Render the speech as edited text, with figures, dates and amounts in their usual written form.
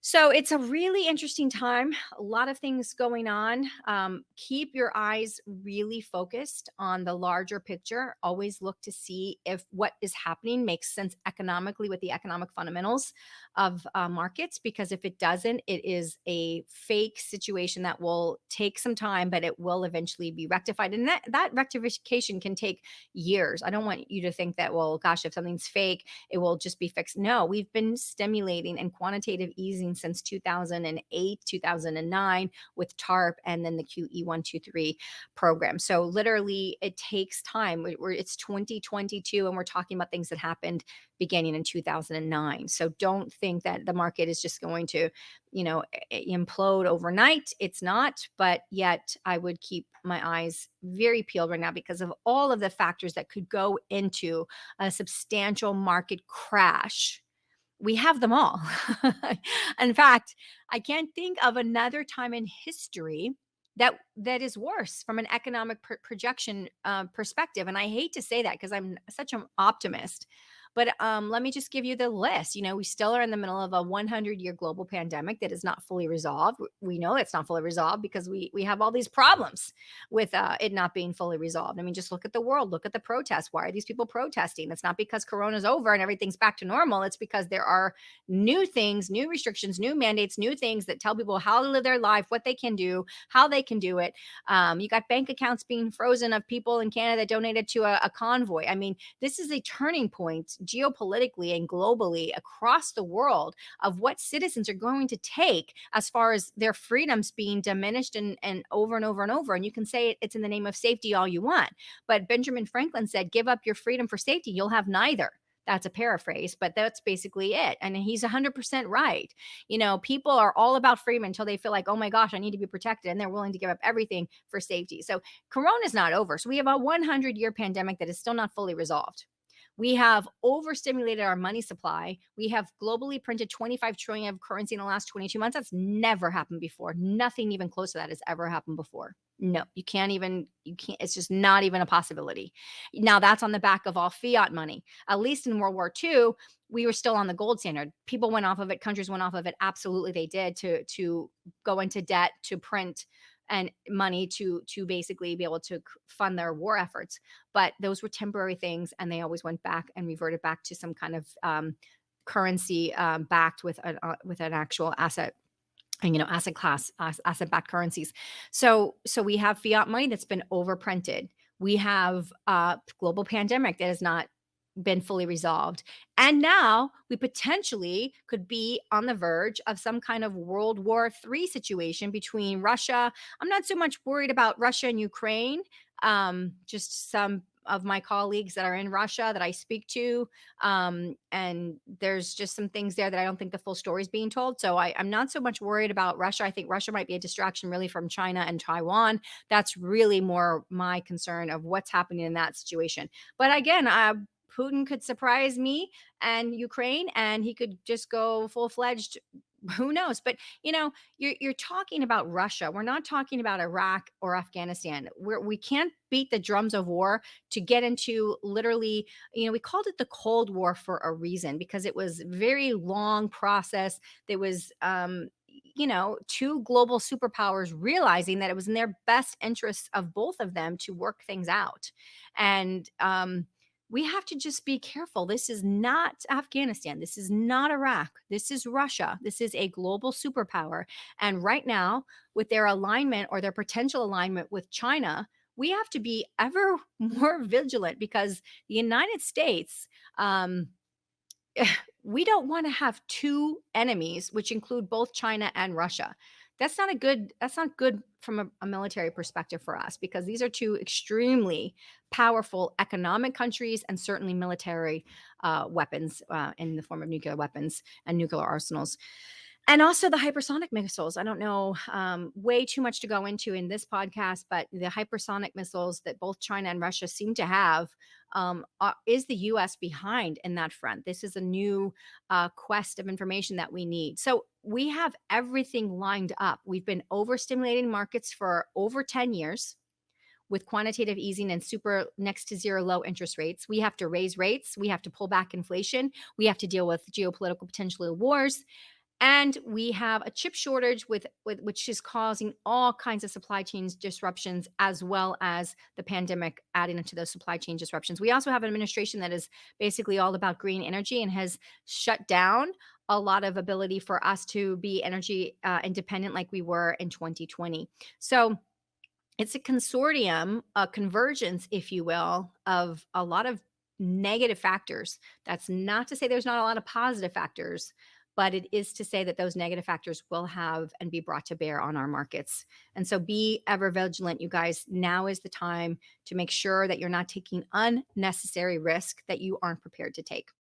So it's a really interesting time. A lot of things going on. Keep your eyes really focused on the larger picture. Always look to see if what is happening makes sense economically with the economic fundamentals of markets. Because if it doesn't, it is a fake situation that will take some time, but it will eventually be rectified. And that rectification can take years. I don't want you to think that, well, gosh, if something's fake, it will just be fixed. No, we've been stimulating and quantitative easing since 2008, 2009 with TARP and then the QE123 program. So literally it takes time. It's 2022 and we're talking about things that happened beginning in 2009. So don't think that the market is just going to, implode overnight. It's not, but yet I would keep my eyes very peeled right now because of all of the factors that could go into a substantial market crash. We have them all. In fact, I can't think of another time in history that is worse from an economic projection perspective. And I hate to say that because I'm such an optimist. But let me just give you the list. We still are in the middle of a 100-year global pandemic that is not fully resolved. We know it's not fully resolved because we have all these problems with it not being fully resolved. I mean, just look at the world, look at the protests. Why are these people protesting? It's not because Corona's over and everything's back to normal. It's because there are new things, new restrictions, new mandates, new things that tell people how to live their life, what they can do, how they can do it. You got bank accounts being frozen of people in Canada that donated to a convoy. I mean, this is a turning point geopolitically and globally across the world of what citizens are going to take as far as their freedoms being diminished and over and over and over. And you can say it's in the name of safety all you want. But Benjamin Franklin said, give up your freedom for safety. You'll have neither. That's a paraphrase, but that's basically it. And he's 100% right. People are all about freedom until they feel like, oh my gosh, I need to be protected. And they're willing to give up everything for safety. So Corona is not over. So we have a 100-year pandemic that is still not fully resolved. We have overstimulated our money supply. We have globally printed 25 trillion of currency in the last 22 months. That's never happened before. Nothing even close to that has ever happened before. No, you can't, it's just not even a possibility. Now that's on the back of all fiat money. At least in World War II, we were still on the gold standard. People went off of it, countries went off of it. Absolutely they did to go into debt, to print and money to basically be able to fund their war efforts. But those were temporary things, and they always went back and reverted back to some kind of currency backed with an actual asset. And asset class, asset backed currencies. So we have fiat money that's been overprinted. We have a global pandemic that has not been fully resolved. And now we potentially could be on the verge of some kind of World War III situation between Russia. I'm not so much worried about Russia and Ukraine. Just some of my colleagues that are in Russia that I speak to. And there's just some things there that I don't think the full story is being told. So I'm not so much worried about Russia. I think Russia might be a distraction really from China and Taiwan. That's really more my concern of what's happening in that situation. But again, Putin could surprise me and Ukraine, and he could just go full fledged. Who knows? But you're talking about Russia. We're not talking about Iraq or Afghanistan. We can't beat the drums of war to get into literally. We called it the Cold War for a reason because it was a very long process. There was two global superpowers realizing that it was in their best interests of both of them to work things out, and we have to just be careful. This is not Afghanistan. This is not Iraq. This is Russia. This is a global superpower. And right now, with their alignment or their potential alignment with China, we have to be ever more vigilant because the United States, we don't want to have two enemies, which include both China and Russia. That's not good from a military perspective for us because these are two extremely powerful economic countries and certainly military weapons in the form of nuclear weapons and nuclear arsenals. And also the hypersonic missiles. I don't know way too much to go into in this podcast, but the hypersonic missiles that both China and Russia seem to have is the U.S. behind in that front. This is a new quest of information that we need. So we have everything lined up. We've been overstimulating markets for over 10 years with quantitative easing and super next to zero low interest rates. We have to raise rates. We have to pull back inflation. We have to deal with geopolitical potential wars. And we have a chip shortage with which is causing all kinds of supply chains disruptions, as well as the pandemic adding into those supply chain disruptions. We also have an administration that is basically all about green energy and has shut down a lot of ability for us to be energy independent like we were in 2020. So it's a consortium, a convergence, if you will, of a lot of negative factors. That's not to say there's not a lot of positive factors, but it is to say that those negative factors will have and be brought to bear on our markets. And so be ever vigilant, you guys. Now is the time to make sure that you're not taking unnecessary risk that you aren't prepared to take.